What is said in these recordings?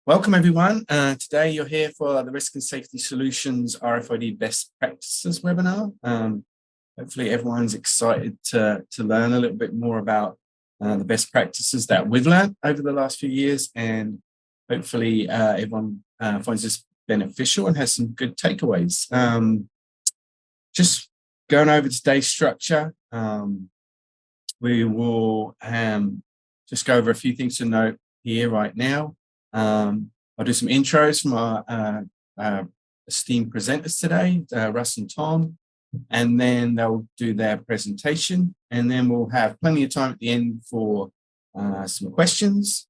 Welcome everyone. Today you're here for the Risk and Safety Solutions RFID Best Practices webinar. Hopefully everyone's excited to learn a little bit more about the best practices that we've learned over the last few years, and hopefully everyone finds this beneficial and has some good takeaways. Just going over today's structure, we will just go over a few things to note here right now. I'll do some intros from our esteemed presenters today, Russ and Tom, and then they'll do their presentation, and then we'll have plenty of time at the end for some questions.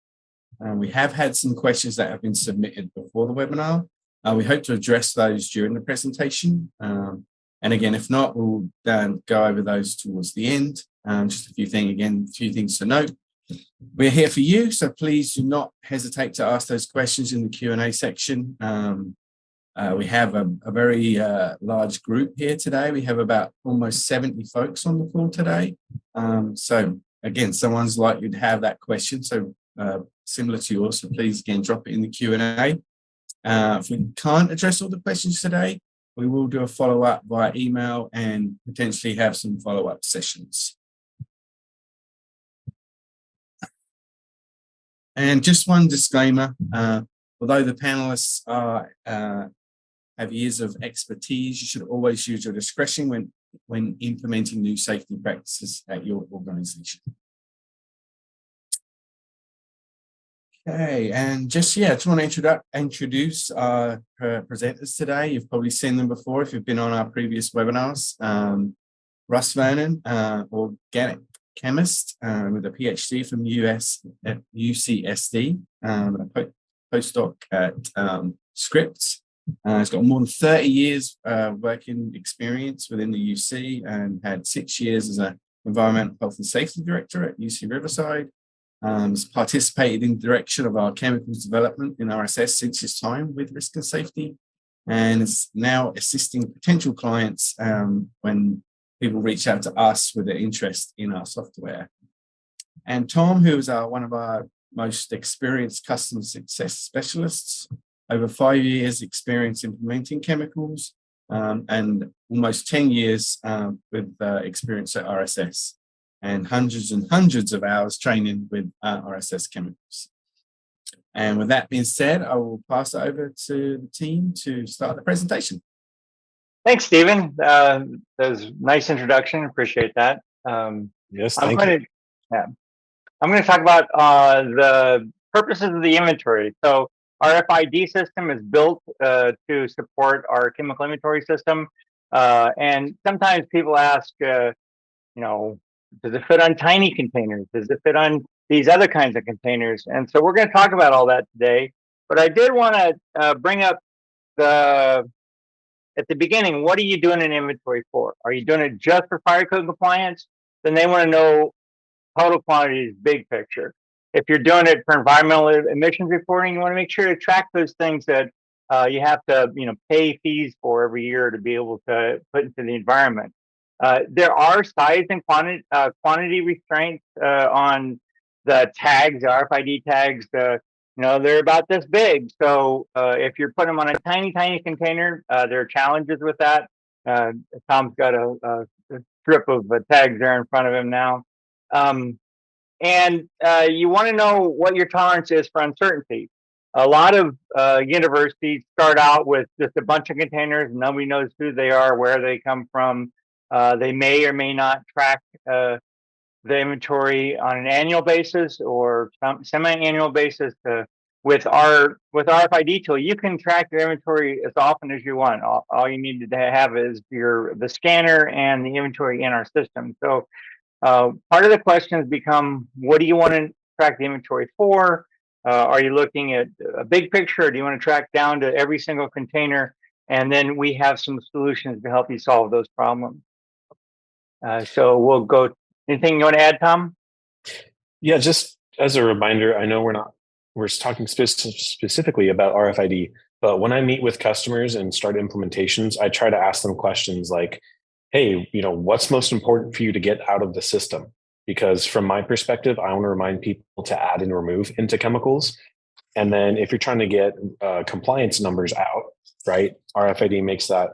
We have had some questions that have been submitted before the webinar. We hope to address those during the presentation. And again, if not, we'll go over those towards the end. Just a few things to note. We're here for you, so please do not hesitate to ask those questions in the Q&A section. We have a very large group here today. We have about almost 70 folks on the call today. So again, someone's likely to have that question, so similar to yours, so please again drop it in the Q&A. If we can't address all the questions today, we will do a follow-up via email and potentially have some follow-up sessions. And just one disclaimer, although the panelists have years of expertise, you should always use your discretion when implementing new safety practices at your organization. Okay, and just want to introduce our presenters today. You've probably seen them before if you've been on our previous webinars. Russ Vernon, organic chemist with a PhD from UCSD, a postdoc at Scripps. He's got more than 30 years working experience within the UC and had 6 years as an environmental health and safety director at UC Riverside. He's participated in the direction of our chemicals development in RSS since his time with Risk and Safety, and is now assisting potential clients when people reach out to us with their interest in our software. And Tom, who is one of our most experienced customer success specialists, over 5 years experience implementing chemicals, and almost 10 years with experience at RSS, and hundreds of hours training with RSS chemicals. And with that being said, I will pass it over to the team to start the presentation. Thanks, Stephen. That was a nice introduction. Appreciate that. Yes, thank you. I'm going to talk about the purposes of the inventory. So our RFID system is built to support our chemical inventory system. And sometimes people ask, does it fit on tiny containers? Does it fit on these other kinds of containers? And so we're going to talk about all that today. But I did want to bring up at the beginning, what are you doing an inventory for? Are you doing it just for fire code compliance? Then they want to know total quantities, big picture. If you're doing it for environmental emissions reporting, you want to make sure to track those things that you have to, pay fees for every year to be able to put into the environment. There are size and quantity restraints on the tags, the RFID tags. They're about this big. So if you're putting them on a tiny container, there are challenges with that. Tom's got a strip of tags there in front of him now. And you want to know what your tolerance is for uncertainty. A lot of universities start out with just a bunch of containers. Nobody knows who they are, where they come from. They may or may not track the inventory on an annual basis or semi-annual basis. With our RFID tool, you can track your inventory as often as you want. All you need to have is the scanner and the inventory in our system. So part of the questions become, what do you want to track the inventory for? Are you looking at a big picture, or do you want to track down to every single container? And then we have some solutions to help you solve those problems. So we'll go. Anything you want to add, Tom? Yeah, just as a reminder, I know we're talking specifically about RFID, but when I meet with customers and start implementations, I try to ask them questions like, hey, what's most important for you to get out of the system? Because from my perspective, I want to remind people to add and remove into chemicals. And then if you're trying to get compliance numbers out, right, RFID makes that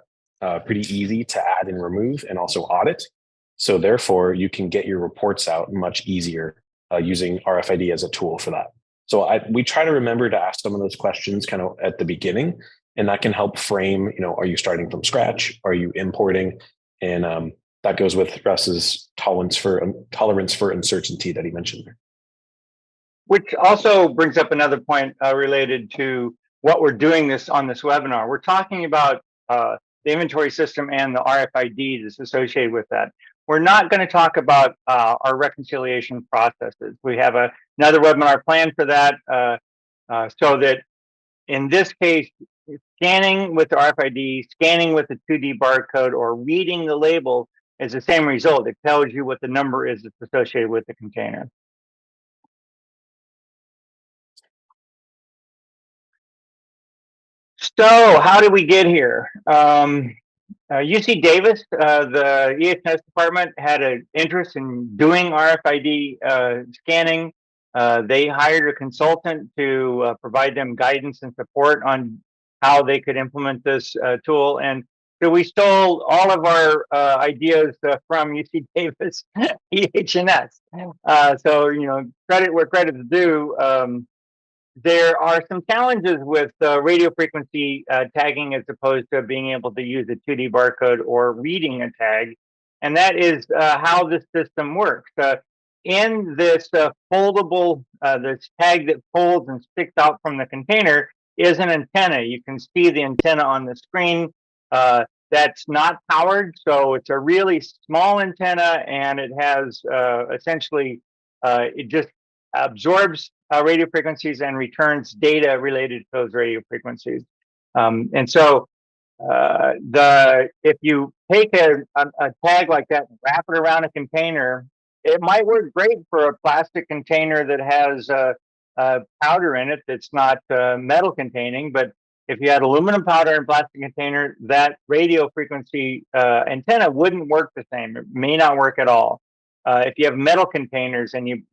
pretty easy to add and remove and also audit. So therefore, you can get your reports out much easier using RFID as a tool for that. So we try to remember to ask some of those questions kind of at the beginning, and that can help frame, are you starting from scratch? Are you importing? And that goes with Russ's tolerance for uncertainty that he mentioned. Which also brings up another point related to what we're doing on this webinar. We're talking about the inventory system and the RFID that's associated with that. We're not going to talk about our reconciliation processes. We have another webinar planned for that, so that in this case, scanning with the RFID, scanning with the 2D barcode, or reading the label is the same result. It tells you what the number is that's associated with the container. So how did we get here? UC Davis, the EHS department, had an interest in doing RFID scanning. They hired a consultant to provide them guidance and support on how they could implement this tool. And so we stole all of our ideas from UC Davis EHS. So, credit where credit is due. There are some challenges with radio frequency tagging as opposed to being able to use a 2D barcode or reading a tag. And that is how this system works. In this foldable, this tag that folds and sticks out from the container is an antenna. You can see the antenna on the screen. That's not powered, so it's a really small antenna, and it has essentially, it just absorbs radio frequencies and returns data related to those radio frequencies. And so if you take a tag like that and wrap it around a container, it might work great for a plastic container that has powder in it that's not metal containing. But if you had aluminum powder in a plastic container, that radio frequency antenna wouldn't work the same. It may not work at all. If you have metal containers and you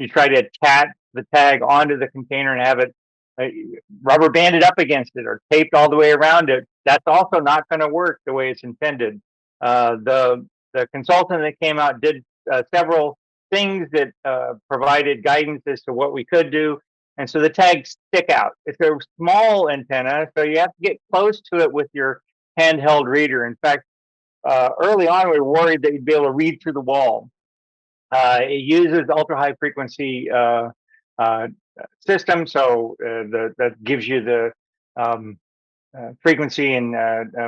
try to attach the tag onto the container and have it rubber banded up against it or taped all the way around it, that's also not going to work the way it's intended. The consultant that came out did several things that provided guidance as to what we could do. And so the tags stick out. It's a small antenna, so you have to get close to it with your handheld reader. In fact, early on, we were worried that you'd be able to read through the wall. It uses ultra high frequency system, so that gives you the frequency and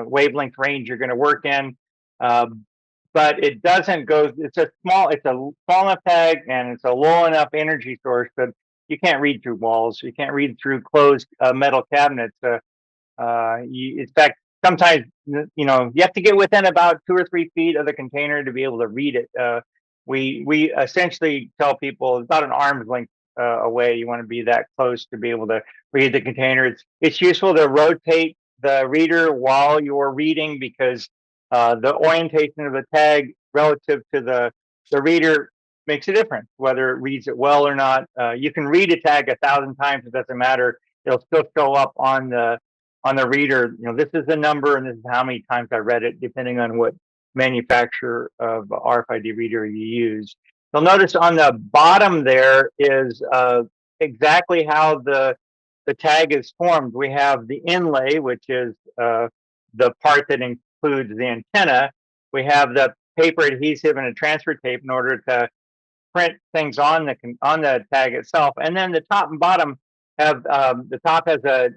wavelength range you're going to work in. But it doesn't go. It's a small enough tag, and it's a low enough energy source that you can't read through walls. You can't read through closed metal cabinets. In fact, sometimes you have to get within about 2 or 3 feet of the container to be able to read it. We essentially tell people about an arm's length away. You want to be that close to be able to read the container. It's useful to rotate the reader while you're reading, because the orientation of the tag relative to the reader makes a difference, whether it reads it well or not. You can read a tag 1,000 times, it doesn't matter. It'll still show up on the reader. This is the number and this is how many times I read it, depending on what manufacturer of RFID reader you use. You'll notice on the bottom there is exactly how the tag is formed. We have the inlay, which is the part that includes the antenna. We have the paper adhesive and a transfer tape in order to print things on the tag itself. And then the top and bottom have the top has a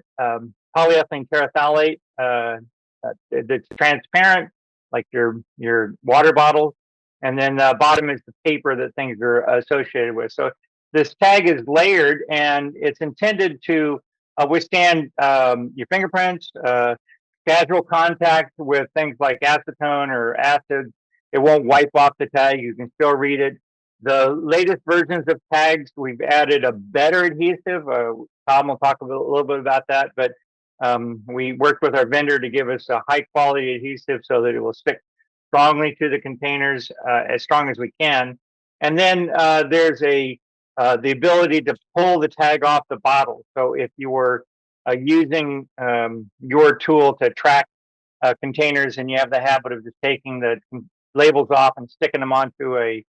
polyethylene terephthalate that's transparent, like your water bottle, and then the bottom is the paper that things are associated with. So this tag is layered, and it's intended to withstand your fingerprints, casual contact with things like acetone or acid. It won't wipe off the tag. You can still read it. The latest versions of tags, we've added a better adhesive. Tom will talk a little bit about that, but we worked with our vendor to give us a high quality adhesive so that it will stick strongly to the containers, as strong as we can. And then there's a the ability to pull the tag off the bottle. So if you were using your tool to track containers and you have the habit of just taking the labels off and sticking them onto a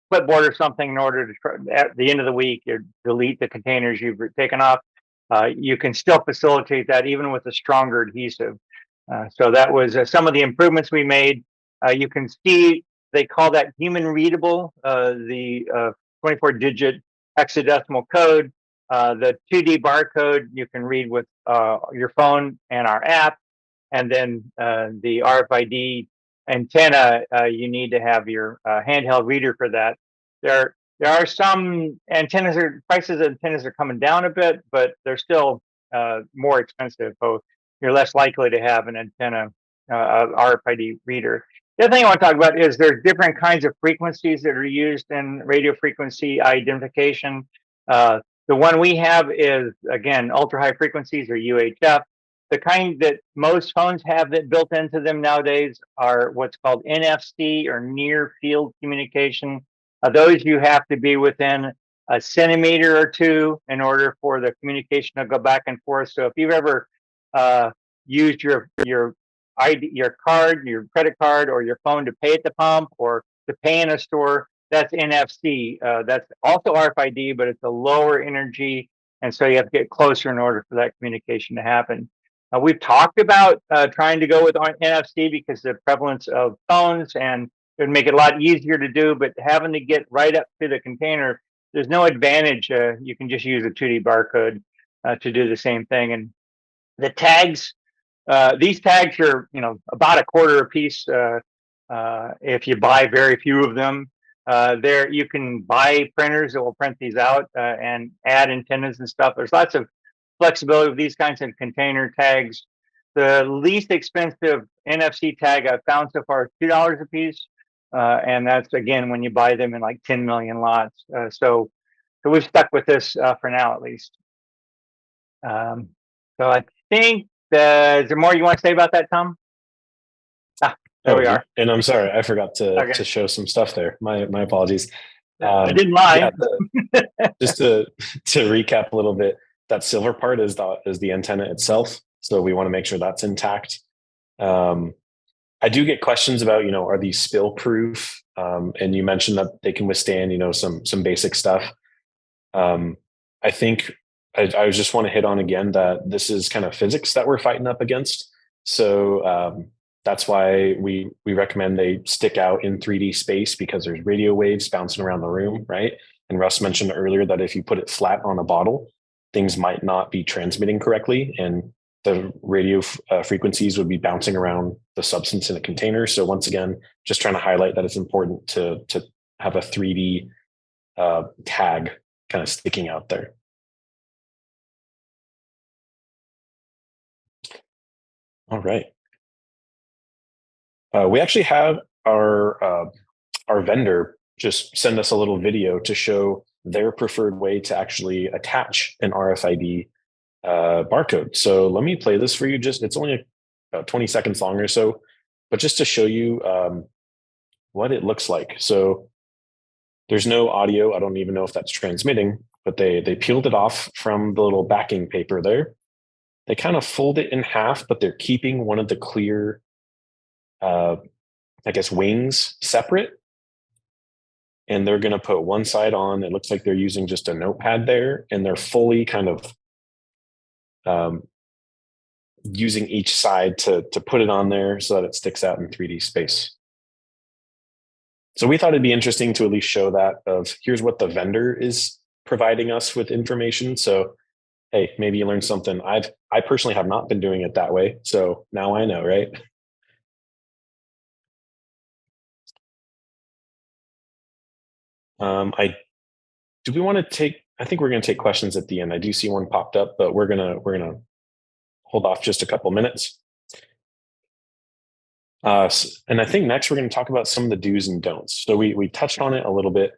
clipboard or something in order to at the end of the week you delete the containers you've taken off, you can still facilitate that even with a stronger adhesive. So that was some of the improvements we made. You can see they call that human readable, the 24-digit hexadecimal code. The 2D barcode you can read with your phone and our app. And then the RFID antenna, you need to have your handheld reader for that. There are some antennas, prices of antennas are coming down a bit, but they're still more expensive. So you're less likely to have an antenna RFID reader. The other thing I want to talk about is there's different kinds of frequencies that are used in radio frequency identification. The one we have is, again, ultra high frequencies, or UHF. The kind that most phones have that built into them nowadays are what's called NFC, or near field communication. Those you have to be within a centimeter or two in order for the communication to go back and forth. So if you've ever used your ID, your card, your credit card, or your phone to pay at the pump or to pay in a store, that's NFC. That's also RFID, but it's a lower energy, and so you have to get closer in order for that communication to happen. We've talked about trying to go with NFC because of the prevalence of phones, and it would make it a lot easier to do, but having to get right up to the container, there's no advantage. You can just use a 2D barcode to do the same thing. And the tags, these tags are, about a quarter a piece if you buy very few of them. There, you can buy printers that will print these out and add antennas and stuff. There's lots of flexibility with these kinds of container tags. The least expensive NFC tag I've found so far is $2 a piece. And that's, again, when you buy them in like 10 million lots. So we've stuck with this for now, at least. So I think, is there more you want to say about that, Tom? There we are. And I'm sorry, I forgot to show some stuff there. My apologies. I didn't lie. Yeah, just to recap a little bit, that silver part is the antenna itself. So we want to make sure that's intact. I do get questions about, are these spill proof? And you mentioned that they can withstand, some basic stuff. I think I just want to hit on again that this is kind of physics that we're fighting up against. So that's why we recommend they stick out in 3D space, because there's radio waves bouncing around the room, right? And Russ mentioned earlier that if you put it flat on a bottle, things might not be transmitting correctly, and the radio frequencies would be bouncing around the substance in a container. So once again, just trying to highlight that it's important to have a 3D tag kind of sticking out there. All right. We actually have our vendor just send us a little video to show their preferred way to actually attach an RFID barcode. So let me play this for you. It's only about 20 seconds long or so, but just to show you what it looks like. So there's no audio. I don't even know if that's transmitting, but they peeled it off from the little backing paper there. They kind of fold it in half, but they're keeping one of the clear, wings separate. And they're going to put one side on. It looks like they're using just a notepad there, and they're fully kind of using each side to put it on there so that it sticks out in 3D space. So we thought it'd be interesting to at least show that of here's what the vendor is providing us with information. So, hey, maybe you learned something. I personally have not been doing it that way. So now I know, right? Do we want to take, I think we're going to take questions at the end. I do see one popped up, but we're going to hold off just a couple minutes. And I think next we're going to talk about some of the do's and don'ts. So we touched on it a little bit,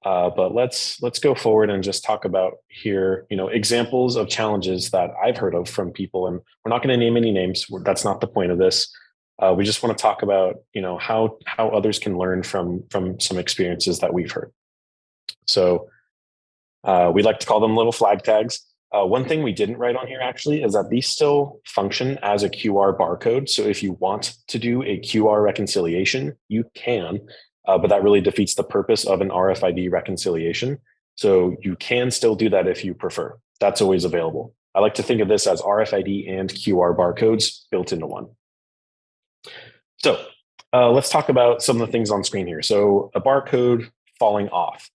but let's go forward and just talk about here, examples of challenges that I've heard of from people. And we're not going to name any names. That's not the point of this. We just want to talk about, how others can learn from some experiences that we've heard. So we like to call them little flag tags. One thing we didn't write on here actually is that these still function as a QR barcode. So if you want to do a QR reconciliation, you can, but that really defeats the purpose of an RFID reconciliation. So you can still do that if you prefer. That's always available. I like to think of this as RFID and QR barcodes built into one. So let's talk about some of the things on screen here. So a barcode falling off.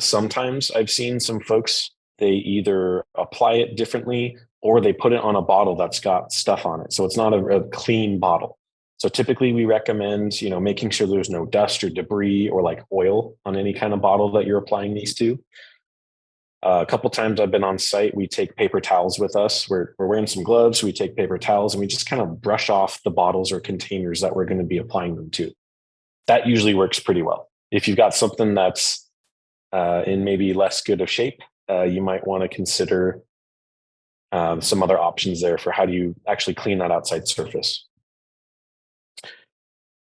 Sometimes I've seen some folks, they either apply it differently or they put it on a bottle that's got stuff on it. So it's not a clean bottle. So typically we recommend, making sure there's no dust or debris or like oil on any kind of bottle that you're applying these to. A couple times I've been on site, we take paper towels with us. We're wearing some gloves, so we take paper towels and we just kind of brush off the bottles or containers that we're going to be applying them to. That usually works pretty well. If you've got something that's in maybe less good of shape, you might want to consider some other options there for how do you actually clean that outside surface.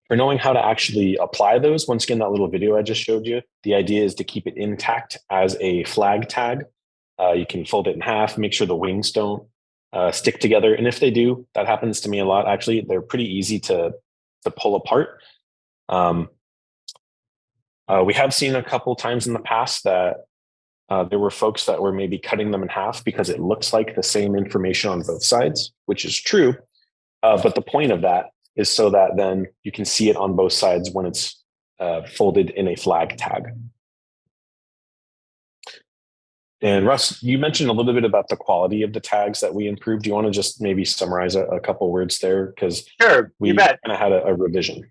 For knowing how to actually apply those, once again, that little video I just showed you, the idea is to keep it intact as a flag tag. You can fold it in half, make sure the wings don't stick together. And if they do, that happens to me a lot, actually, they're pretty easy to pull apart. We have seen a couple times in the past that there were folks that were maybe cutting them in half because it looks like the same information on both sides, which is true. But the point of that is so that then you can see it on both sides when it's folded in a flag tag. And Russ, you mentioned a little bit about the quality of the tags that we improved. Do you want to just maybe summarize a couple words there? Because Sure, we you bet. kind of had a revision.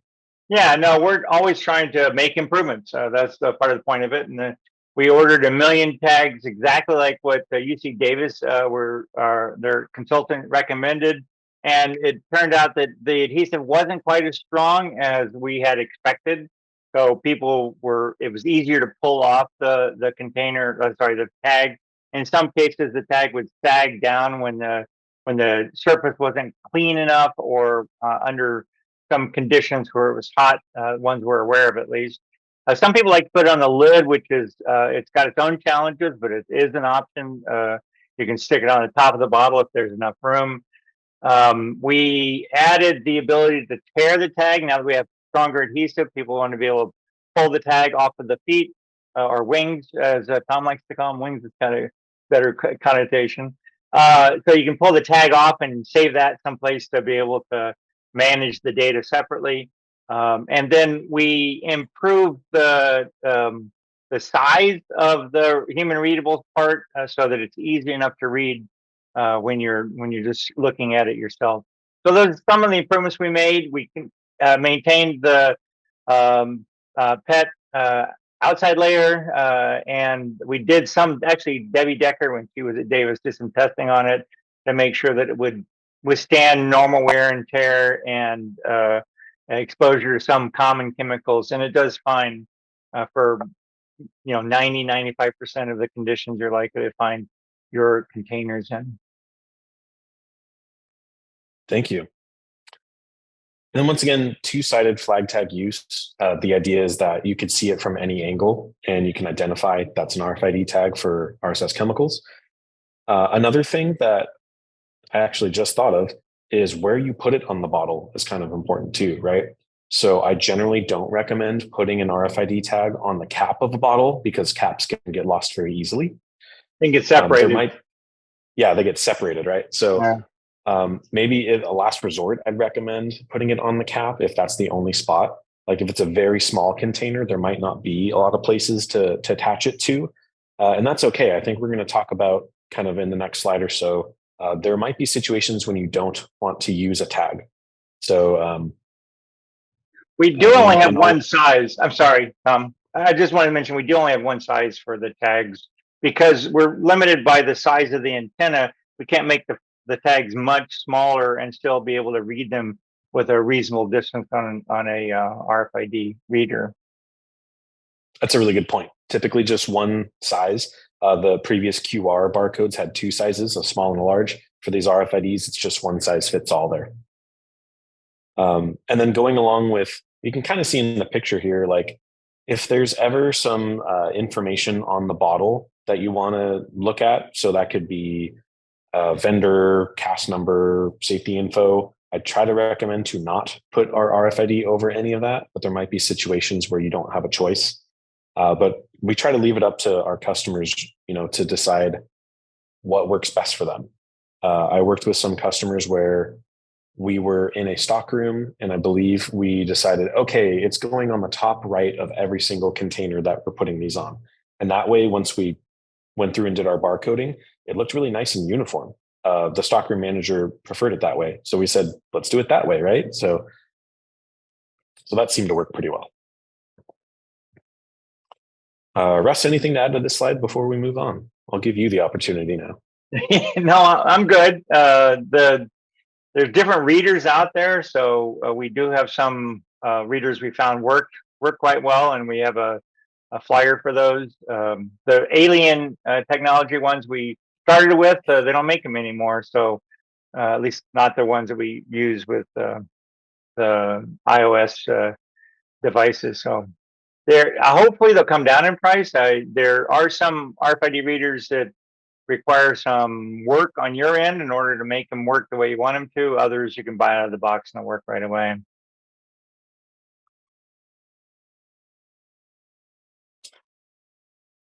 Yeah, no, we're always trying to make improvements. That's the part of the point of it. And we ordered 1 million tags exactly like what UC Davis their consultant recommended. And it turned out that the adhesive wasn't quite as strong as we had expected. So it was easier to pull off the container, the tag. In some cases, the tag would sag down when the surface wasn't clean enough or under some conditions where it was hot, ones we're aware of at least. Some people like to put it on the lid, which is, it's got its own challenges, but it is an option. You can stick it on the top of the bottle if there's enough room. We added the ability to tear the tag. Now that we have stronger adhesive, people want to be able to pull the tag off of the feet or wings, as Tom likes to call them. Wings is kind of better connotation. So you can pull the tag off and save that someplace to be able to manage the data separately. And then we improved the size of the human readable part so that it's easy enough to read when you're just looking at it yourself. So those are some of the improvements we made. We can maintain the PET outside layer, and we did actually Debbie Decker, when she was at Davis, did some testing on it to make sure that it would withstand normal wear and tear and exposure to some common chemicals, and it does fine for 90-95% of the conditions you're likely to find your containers in. Thank you. And once again, two-sided flag tag use. The idea is that you could see it from any angle and you can identify that's an RFID tag for RSS chemicals. Another thing that I actually just thought of is where you put it on the bottle is kind of important too, right? So I generally don't recommend putting an RFID tag on the cap of a bottle because caps can get lost very easily. I think it's separated. They get separated, right? So maybe a last resort, I'd recommend putting it on the cap if that's the only spot. Like if it's a very small container, there might not be a lot of places to attach it to. And that's okay. I think we're going to talk about kind of in the next slide or so. There might be situations when you don't want to use a tag. So we do only have one size. I'm sorry, Tom. I just wanted to mention we do only have one size for the tags because we're limited by the size of the antenna. We can't make the tags much smaller and still be able to read them with a reasonable distance on a RFID reader. That's a really good point. Typically just one size. The previous QR barcodes had two sizes, a small and a large. For these RFIDs, it's just one size fits all there. And then going along with, you can kind of see in the picture here, like If there's ever some information on the bottle that you want to look at, so that could be vendor, cast number, safety info, I try to recommend to not put our RFID over any of that, but there might be situations where you don't have a choice. But we try to leave it up to our customers, to decide what works best for them. I worked with some customers where we were in a stock room, and I believe we decided, okay, it's going on the top right of every single container that we're putting these on. And that way, once we went through and did our barcoding, it looked really nice and uniform. The stockroom manager preferred it that way. So we said, let's do it that way, right? So that seemed to work pretty well. Russ, anything to add to this slide before we move on? I'll give you the opportunity now. No, I'm good. There's different readers out there. So we do have some readers we found work quite well, and we have a flyer for those. The alien technology ones we started with, they don't make them anymore. So at least not the ones that we use with the iOS devices. So hopefully they'll come down in price. There are some RFID readers that require some work on your end in order to make them work the way you want them to. Others you can buy out of the box and they'll work right away.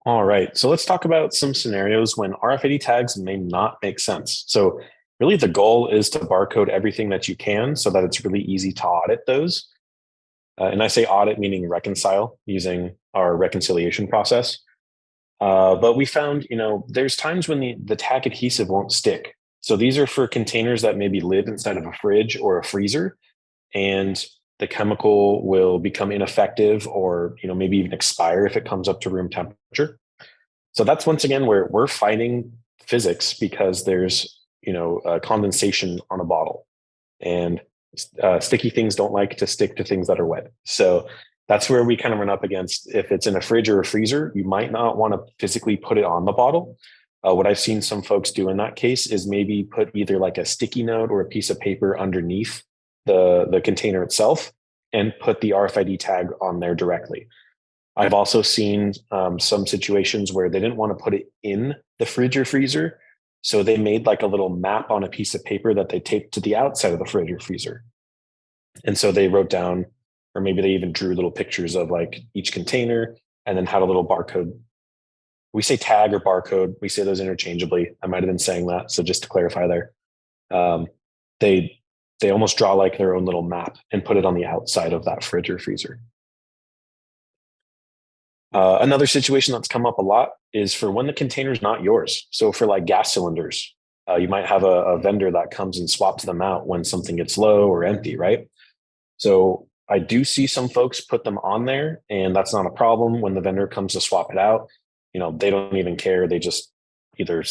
All right, so let's talk about some scenarios when RFID tags may not make sense. So really the goal is to barcode everything that you can so that it's really easy to audit those. And I say audit meaning reconcile using our reconciliation process. But we found, there's times when the tag adhesive won't stick. So these are for containers that maybe live inside of a fridge or a freezer, and the chemical will become ineffective or, maybe even expire if it comes up to room temperature. So that's once again where we're fighting physics, because there's, condensation on a bottle, and sticky things don't like to stick to things that are wet. So that's where we kind of run up against, if it's in a fridge or a freezer, you might not want to physically put it on the bottle. What I've seen some folks do in that case is maybe put either like a sticky note or a piece of paper underneath the container itself and put the RFID tag on there directly. I've also seen some situations where they didn't want to put it in the fridge or freezer, so they made like a little map on a piece of paper that they taped to the outside of the fridge or freezer. And so they wrote down, or maybe they even drew little pictures of like each container and then had a little barcode. We say tag or barcode. We say those interchangeably. I might have been saying that. So just to clarify there, they almost draw like their own little map and put it on the outside of that fridge or freezer. Another situation that's come up a lot is for when the container is not yours. So for like gas cylinders, you might have a vendor that comes and swaps them out when something gets low or empty, right? So I do see some folks put them on there, and that's not a problem. When the vendor comes to swap it out, they don't even care. They just either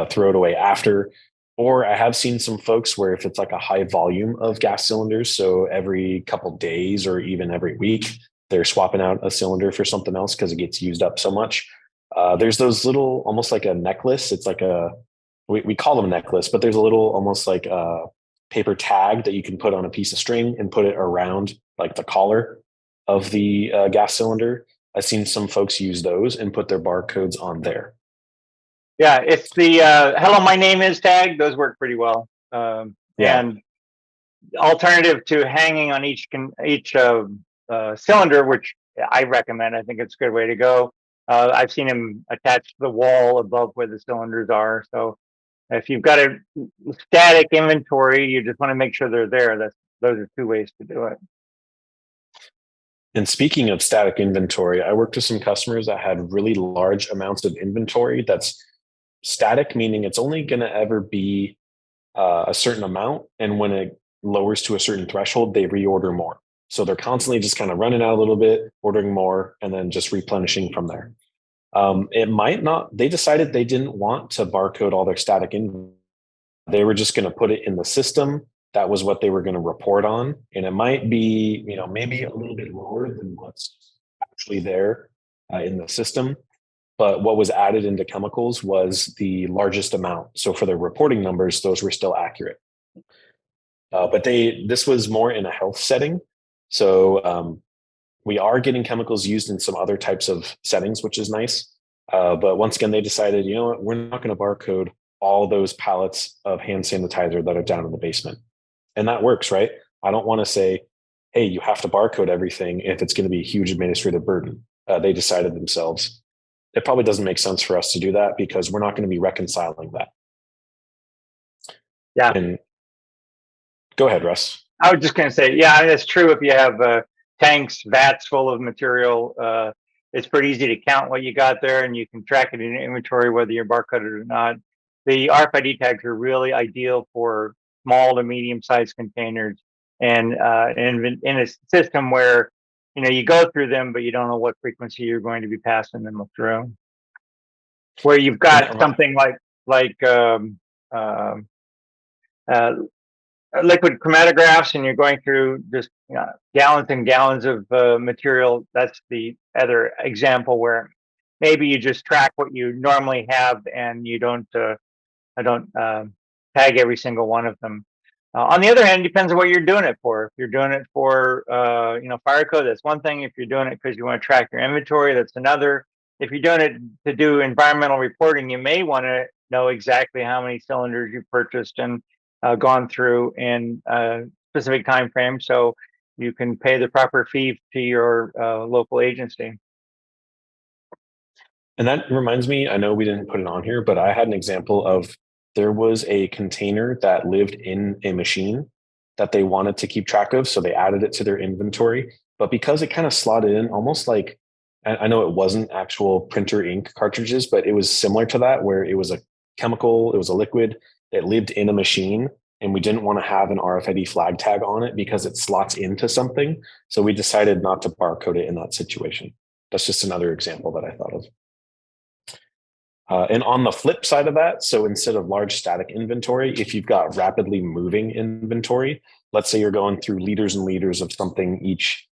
throw it away after. Or I have seen some folks where if it's like a high volume of gas cylinders, so every couple days or even every week, they're swapping out a cylinder for something else because it gets used up so much. There's those little, almost like a necklace. It's like we call them a necklace, but there's a little almost like a paper tag that you can put on a piece of string and put it around like the collar of the gas cylinder. I've seen some folks use those and put their barcodes on there. Yeah, it's the hello, my name is tag. Those work pretty well. And alternative to hanging on each cylinder, which I recommend. I think it's a good way to go. I've seen them attached to the wall above where the cylinders are. So if you've got a static inventory, you just want to make sure they're there. Those are two ways to do it. And speaking of static inventory, I worked with some customers that had really large amounts of inventory that's static, meaning it's only going to ever be a certain amount. And when it lowers to a certain threshold, they reorder more. So they're constantly just kind of running out a little bit, ordering more, and then just replenishing from there. It might not, they decided they didn't want to barcode all their static inventory. They were just going to put it in the system. That was what they were going to report on. And it might be, maybe a little bit lower than what's actually there in the system. But what was added into chemicals was the largest amount. So for their reporting numbers, those were still accurate. But this was more in a health setting. So We are getting chemicals used in some other types of settings, which is nice. But once again, they decided, you know what, we're not going to barcode all those pallets of hand sanitizer that are down in the basement. And that works, right? I don't want to say, hey, you have to barcode everything if it's going to be a huge administrative burden. They decided themselves. It probably doesn't make sense for us to do that because we're not going to be reconciling that. Yeah. And go ahead, Russ. I was just going to say, yeah, it's true. If you have tanks, vats full of material, it's pretty easy to count what you got there, and you can track it in your inventory, whether you're barcoded or not. The RFID tags are really ideal for small to medium-sized containers, and in a system where you go through them, but you don't know what frequency you're going to be passing them through. Where you've got something like liquid chromatographs, and you're going through just gallons and gallons of material. That's the other example where maybe you just track what you normally have, and you don't tag every single one of them. On the other hand, it depends on what you're doing it for. If you're doing it for fire code, that's one thing. If you're doing it because you want to track your inventory, that's another. If you're doing it to do environmental reporting, you may want to know exactly how many cylinders you purchased and gone through in a specific time frame, so you can pay the proper fee to your local agency. And that reminds me, I know we didn't put it on here, but I had an example of there was a container that lived in a machine that they wanted to keep track of. So they added it to their inventory. But because it kind of slotted in almost like, I know it wasn't actual printer ink cartridges, but it was similar to that, where it was a chemical, it was a liquid that lived in a machine. And we didn't want to have an RFID flag tag on it because it slots into something. So we decided not to barcode it in that situation. That's just another example that I thought of. And on the flip side of that, so instead of large static inventory, if you've got rapidly moving inventory, let's say you're going through liters and liters of something each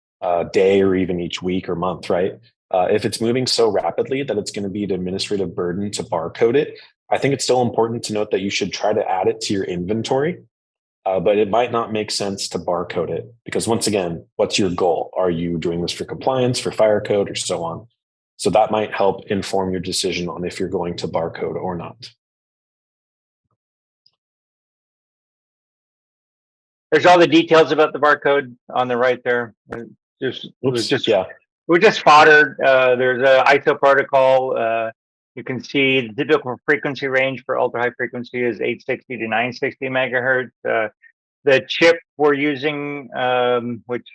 day or even each week or month, right? If it's moving so rapidly that it's going to be an administrative burden to barcode it, I think it's still important to note that you should try to add it to your inventory, but it might not make sense to barcode it because once again, what's your goal? Are you doing this for compliance, for fire code, or so on? So that might help inform your decision on if you're going to barcode or not. There's all the details about the barcode on the right there. We just fodder. There's an ISO protocol. You can see the typical frequency range for ultra high frequency is 860 to 960 megahertz. The chip we're using, which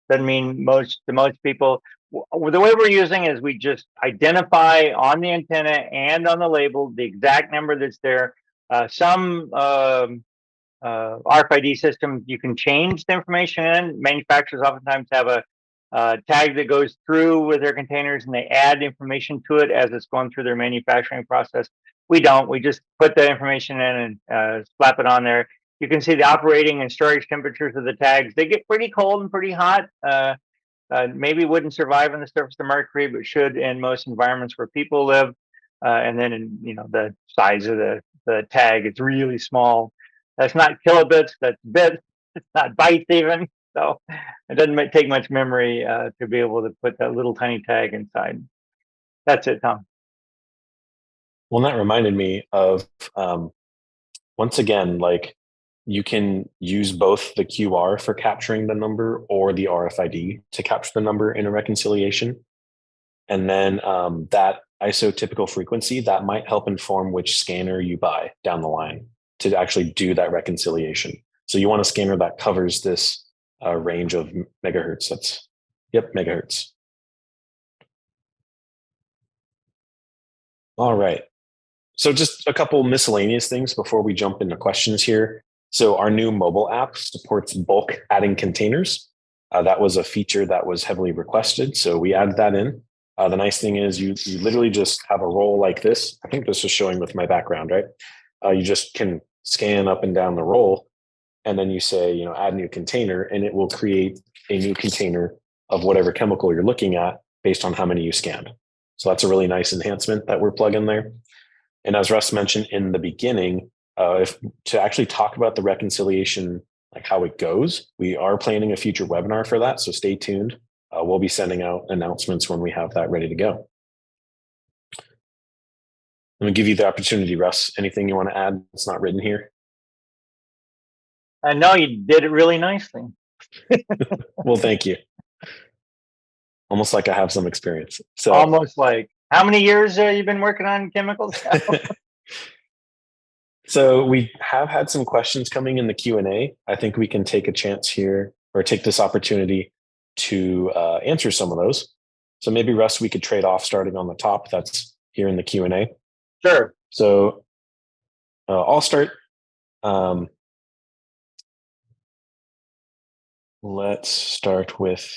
doesn't mean to most people. The way we're using is we just identify on the antenna and on the label the exact number that's there. Some RFID systems you can change the information in. Manufacturers oftentimes have a tag that goes through with their containers, and they add information to it as it's going through their manufacturing process. We don't. We just put the information in and slap it on there. You can see the operating and storage temperatures of the tags. They get pretty cold and pretty hot. Maybe wouldn't survive on the surface of Mercury, but should in most environments where people live. And then, the size of the tag, it's really small. That's not kilobits, that's bits. It's not bytes even. So it doesn't take much memory to be able to put that little tiny tag inside. That's it, Tom. Well, that reminded me of, once again, like you can use both the QR for capturing the number or the RFID to capture the number in a reconciliation. And then that isotypical frequency, that might help inform which scanner you buy down the line to actually do that reconciliation. So you want a scanner that covers this range of megahertz. Megahertz. All right. So just a couple miscellaneous things before we jump into questions here. So our new mobile app supports bulk adding containers. That was a feature that was heavily requested. So we added that in. The nice thing is you literally just have a roll like this. I think this is showing with my background, right? You just can scan up and down the roll, and then you say, add new container, and it will create a new container of whatever chemical you're looking at based on how many you scanned. So that's a really nice enhancement that we're plugging there. And as Russ mentioned in the beginning, to actually talk about the reconciliation, like how it goes, we are planning a future webinar for that. So stay tuned. we'll be sending out announcements when we have that ready to go. Let me give you the opportunity, Russ. Anything you want to add that's not written here? I know you did it really nicely. Well, thank you. Almost like I have some experience. So almost like, how many years you been working on chemicals? So we have had some questions coming in the Q&A. I think we can take a chance here, or take this opportunity to answer some of those. So maybe, Russ, we could trade off starting on the top that's here in the Q&A. Sure. So I'll start. Let's start with,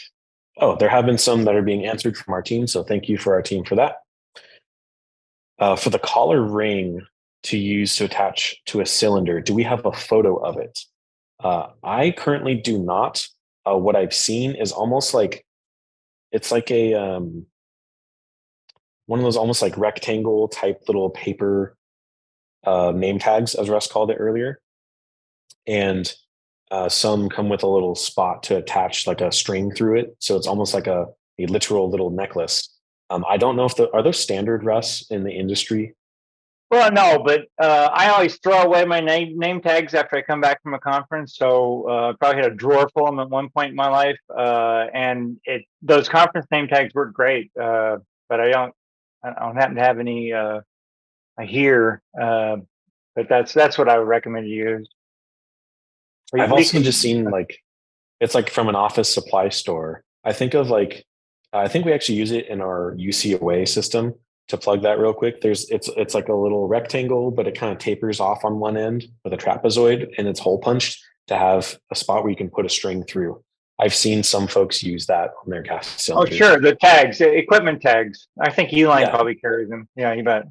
there have been some that are being answered from our team. So thank you for our team for that. For the collar ring to use to attach to a cylinder, do we have a photo of it? I currently do not. What I've seen is almost like, it's like a one of those almost like rectangle type little paper name tags, as Russ called it earlier. And some come with a little spot to attach like a string through it. So it's almost like a literal little necklace. I don't know if are those standard, Russ, in the industry? Well, no, but I always throw away my name tags after I come back from a conference. So I probably had a drawer full of them at one point in my life, and those conference name tags work great. But I don't happen to have any here. But that's what I would recommend you use. I've also just seen like, it's like from an office supply store. I think we actually use it in our UCOA system. To plug that real quick, it's like a little rectangle, but it kind of tapers off on one end with a trapezoid, and it's hole punched to have a spot where you can put a string through. I've seen some folks use that on their gas cylinders. Oh, sure, the tags, the equipment tags. I think E-Line probably carries them. Yeah, you bet.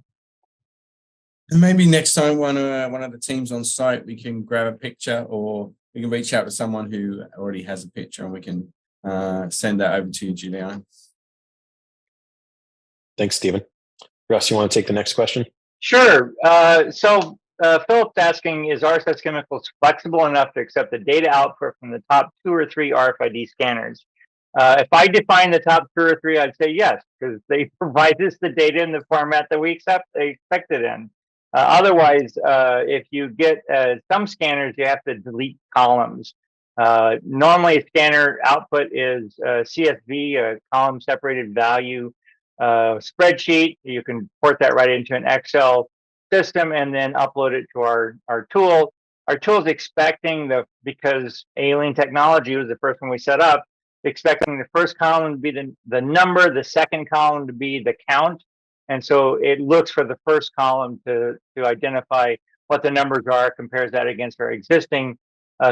And maybe next time one of the teams on site, we can grab a picture, or we can reach out to someone who already has a picture, and we can send that over to you, Julian. Thanks, Stephen. Russ, you want to take the next question? Sure. So Philip's asking, is RSS Chemicals flexible enough to accept the data output from the top 2 or 3 RFID scanners? If I define the top 2 or 3, I'd say yes, because they provide us the data in the format that we expect it in. Otherwise, if you get some scanners, you have to delete columns. Normally, a scanner output is CSV, a column separated value spreadsheet. You can port that right into an Excel system and then upload it to our tool. Our tool is expecting because Alien Technology was the first one we set up, expecting the first column to be the number, the second column to be the count. And so it looks for the first column to identify what the numbers are, compares that against our existing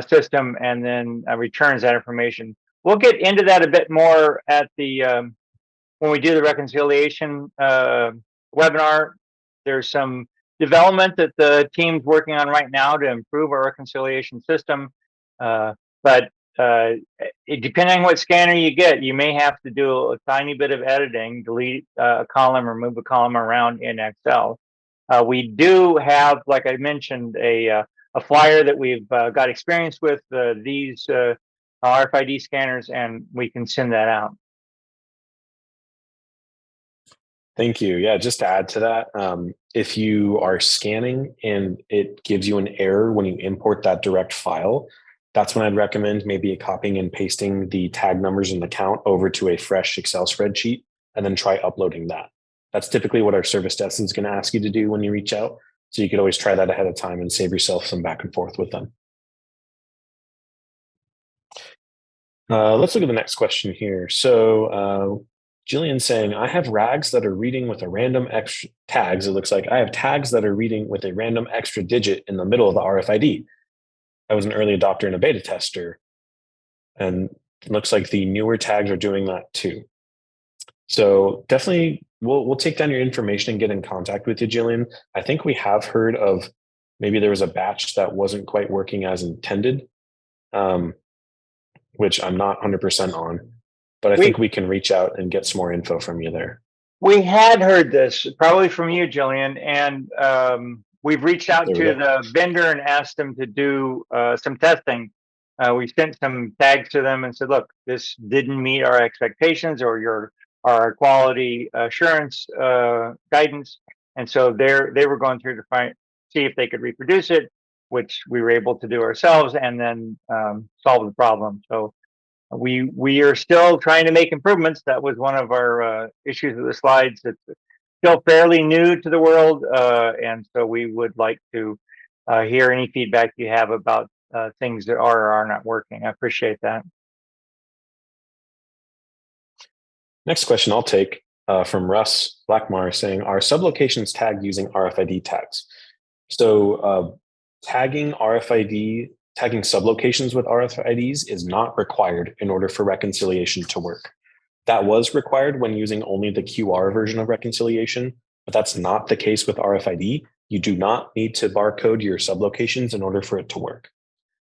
system, and then returns that information. We'll get into that a bit more at the when we do the reconciliation webinar. There's some development that the team's working on right now to improve our reconciliation system. But depending on what scanner you get, you may have to do a tiny bit of editing, delete a column or move a column around in Excel. We do have, like I mentioned, a flyer that we've got experience with these RFID scanners, and we can send that out. Thank you. Yeah, just to add to that, if you are scanning and it gives you an error when you import that direct file, that's when I'd recommend maybe copying and pasting the tag numbers and the count over to a fresh Excel spreadsheet, and then try uploading that. That's typically what our service desk is going to ask you to do when you reach out. So you could always try that ahead of time and save yourself some back and forth with them. Let's look at the next question here. So Jillian's saying, I have rags that are reading with a random extra tags. It looks like I have tags that are reading with a random extra digit in the middle of the RFID. I was an early adopter and a beta tester, and it looks like the newer tags are doing that too. So definitely we'll take down your information and get in contact with you, Jillian. I think we have heard of maybe there was a batch that wasn't quite working as intended, which I'm not 100% on. But I think we can reach out and get some more info from you there. We had heard this probably from you, Jillian, and we've reached out to the vendor and asked them to do some testing. We sent some tags to them and said, look, this didn't meet our expectations or our quality assurance guidance. And so they were going through to see if they could reproduce it, which we were able to do ourselves, and then solve the problem. So we are still trying to make improvements. That was one of our issues of the slides. It's still fairly new to the world, and so we would like to hear any feedback you have about things that are or are not working. I appreciate that. Next question I'll take from Russ Blackmar saying, are sublocations tagged using RFID tags? So tagging sublocations with RFIDs is not required in order for reconciliation to work. That was required when using only the QR version of reconciliation, but that's not the case with RFID. You do not need to barcode your sublocations in order for it to work.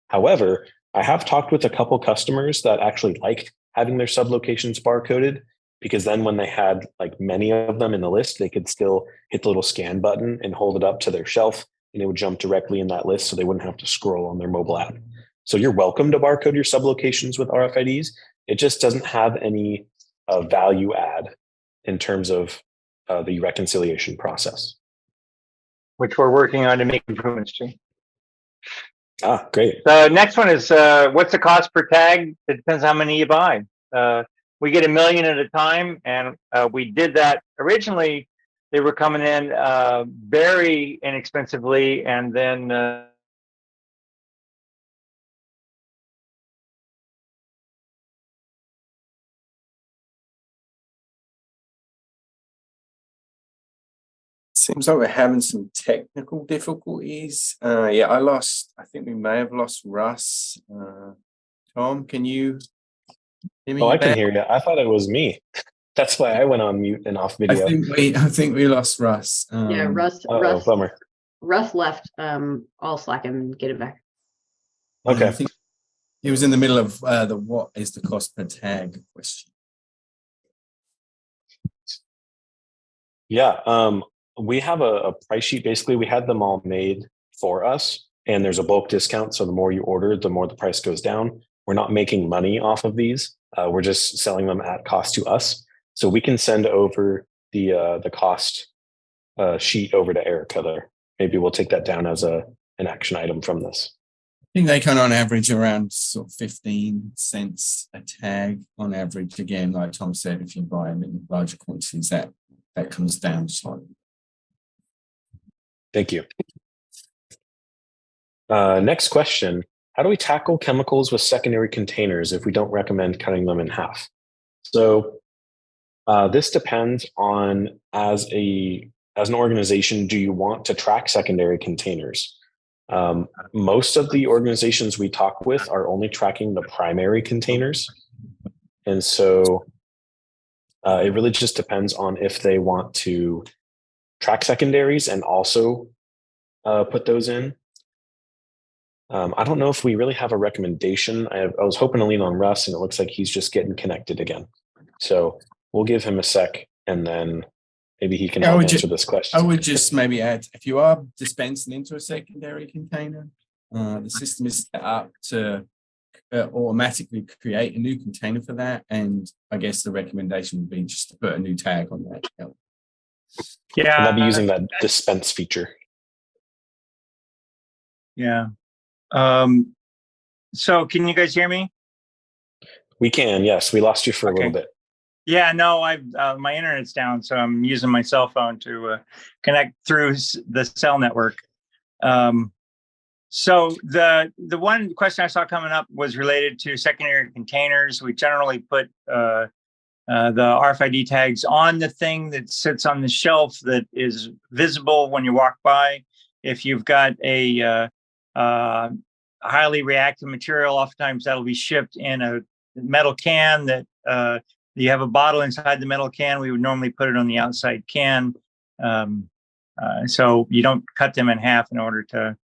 However, I have talked with a couple customers that actually liked having their sublocations barcoded, because then when they had like many of them in the list, they could still hit the little scan button and hold it up to their shelf, and it would jump directly in that list so they wouldn't have to scroll on their mobile app. So you're welcome to barcode your sublocations with RFIDs. It just doesn't have any value add in terms of the reconciliation process. Which we're working on to make improvements to. Ah, great. The next one is, what's the cost per tag? It depends how many you buy. We get 1 million at a time, and we did that originally. They were coming in very inexpensively, and then seems like we're having some technical difficulties. Yeah, I think we may have lost Russ. Tom, can you hear me? Oh, I can hear you. I thought it was me. That's why I went on mute and off video. I think we lost Russ. Yeah, Russ bummer. Russ left. I'll Slack him and get it back. Okay. I think he was in the middle of the what is the cost per tag question. Yeah, we have a price sheet. Basically, we had them all made for us, and there's a bulk discount. So the more you order, the more the price goes down. We're not making money off of these. We're just selling them at cost to us. So we can send over the cost sheet over to Erica there. Maybe we'll take that down as an action item from this. I think they kind of on average around sort of 15 cents a tag on average. Again, like Tom said, if you buy them in larger quantities, that comes down slightly. Thank you. Next question. How do we tackle chemicals with secondary containers if we don't recommend cutting them in half? So this depends on, as an organization, do you want to track secondary containers? Most of the organizations we talk with are only tracking the primary containers. And so it really just depends on if they want to track secondaries and also put those in. I don't know if we really have a recommendation. I was hoping to lean on Russ, and it looks like he's just getting connected again. So we'll give him a sec, and then maybe he can help answer this question. I would just maybe add, if you are dispensing into a secondary container, the system is set up to automatically create a new container for that. And I guess the recommendation would be just to put a new tag on that. yeah, and I'd be using that dispense feature. Yeah. So can you guys hear me? We can, yes. We lost you for a little bit. Yeah, no, my internet's down, so I'm using my cell phone to connect through the cell network. So the one question I saw coming up was related to secondary containers. We generally put the RFID tags on the thing that sits on the shelf that is visible when you walk by. If you've got a highly reactive material, oftentimes that'll be shipped in a metal can that you have a bottle inside the metal can. We would normally put it on the outside can. So you don't cut them in half in order to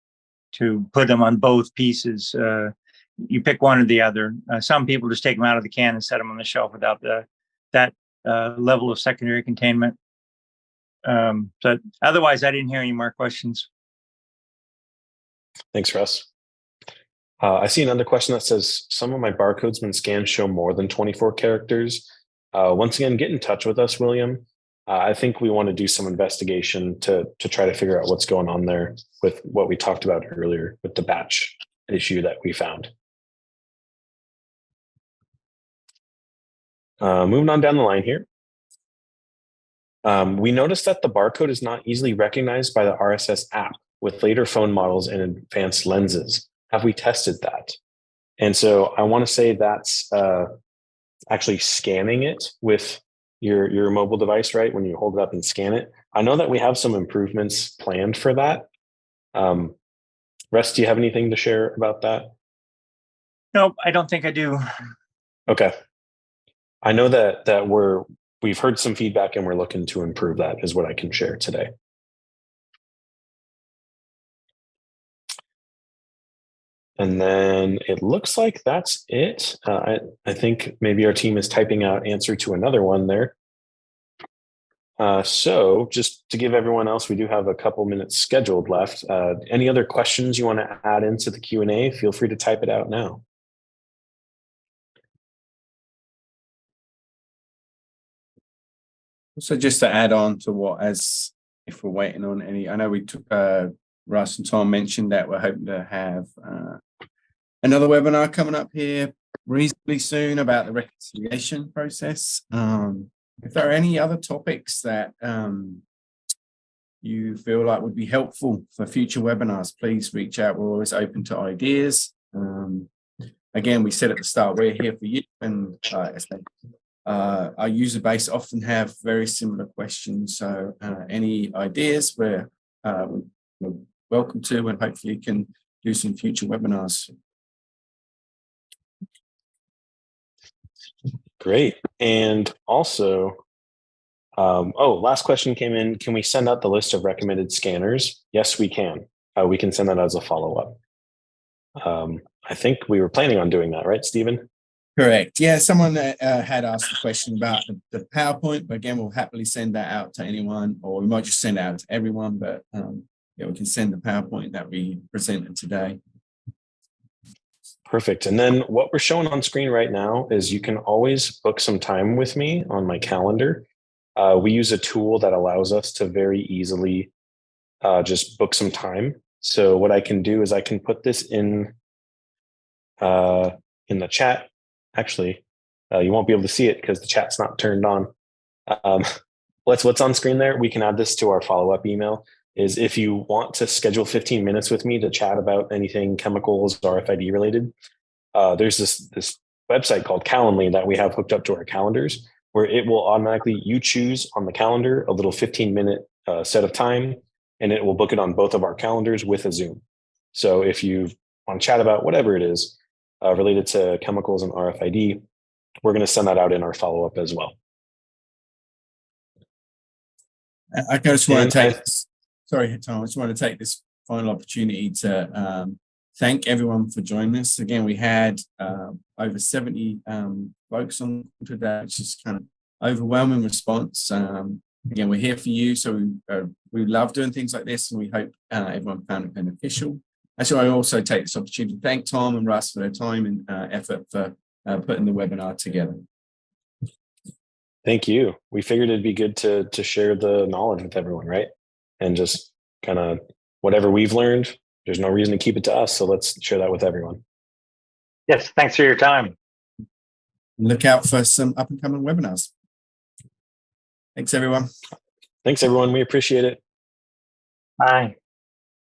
put them on both pieces. You pick one or the other. Some people just take them out of the can and set them on the shelf without that level of secondary containment. But otherwise, I didn't hear any more questions. Thanks, Russ. I see another question that says, some of my barcodes when scanned show more than 24 characters. Once again, get in touch with us, William. I think we want to do some investigation to try to figure out what's going on there with what we talked about earlier with the batch issue that we found. Moving on down the line here. We noticed that the barcode is not easily recognized by the RSS app with later phone models and advanced lenses. Have we tested that? And so I want to say that's actually scanning it with your mobile device, right? When you hold it up and scan it. I know that we have some improvements planned for that. Russ, do you have anything to share about that? Nope, I don't think I do. Okay. I know that we've heard some feedback and we're looking to improve that is what I can share today. And then it looks like that's it. I think maybe our team is typing out answer to another one there. So just to give everyone else, we do have a couple minutes scheduled left. Any other questions you want to add into the Q&A, feel free to type it out now. So just to add on to what, as if we're waiting on any, I know we took, Russ and Tom mentioned that we're hoping to have another webinar coming up here reasonably soon about the reconciliation process. If there are any other topics that you feel like would be helpful for future webinars, please reach out. We're always open to ideas. Again, we said at the start, we're here for you, and our user base often have very similar questions. So any ideas we're welcome to, and hopefully can do some future webinars. Great. And also, last question came in. Can we send out the list of recommended scanners? Yes, we can. We can send that as a follow-up. I think we were planning on doing that, right, Stephen? Correct. Yeah, someone had asked a question about the PowerPoint, but again, we'll happily send that out to anyone, or we might just send it out to everyone, but yeah, we can send the PowerPoint that we presented today. Perfect. And then what we're showing on screen right now is you can always book some time with me on my calendar. We use a tool that allows us to very easily just book some time. So what I can do is I can put this in the chat. Actually, you won't be able to see it because the chat's not turned on. What's on screen there? We can add this to our follow-up email. Is if you want to schedule 15 minutes with me to chat about anything chemicals, RFID related, there's this website called Calendly that we have hooked up to our calendars, where it will automatically, you choose on the calendar a little 15-minute set of time, and it will book it on both of our calendars with a Zoom. So if you want to chat about whatever it is related to chemicals and RFID, we're going to send that out in our follow-up as well. I just want to take, sorry, Tom, I just want to take this final opportunity to thank everyone for joining us. Again, we had over 70 folks on today, which is kind of overwhelming response. Again, we're here for you, so we love doing things like this, and we hope everyone found it beneficial. Actually, I also take this opportunity to thank Tom and Russ for their time and effort for putting the webinar together. Thank you. We figured it'd be good to share the knowledge with everyone, right? And just kind of whatever we've learned, there's no reason to keep it to us. So let's share that with everyone. Yes, thanks for your time. Look out for some up and coming webinars. Thanks, everyone. Thanks, everyone. We appreciate it. Bye.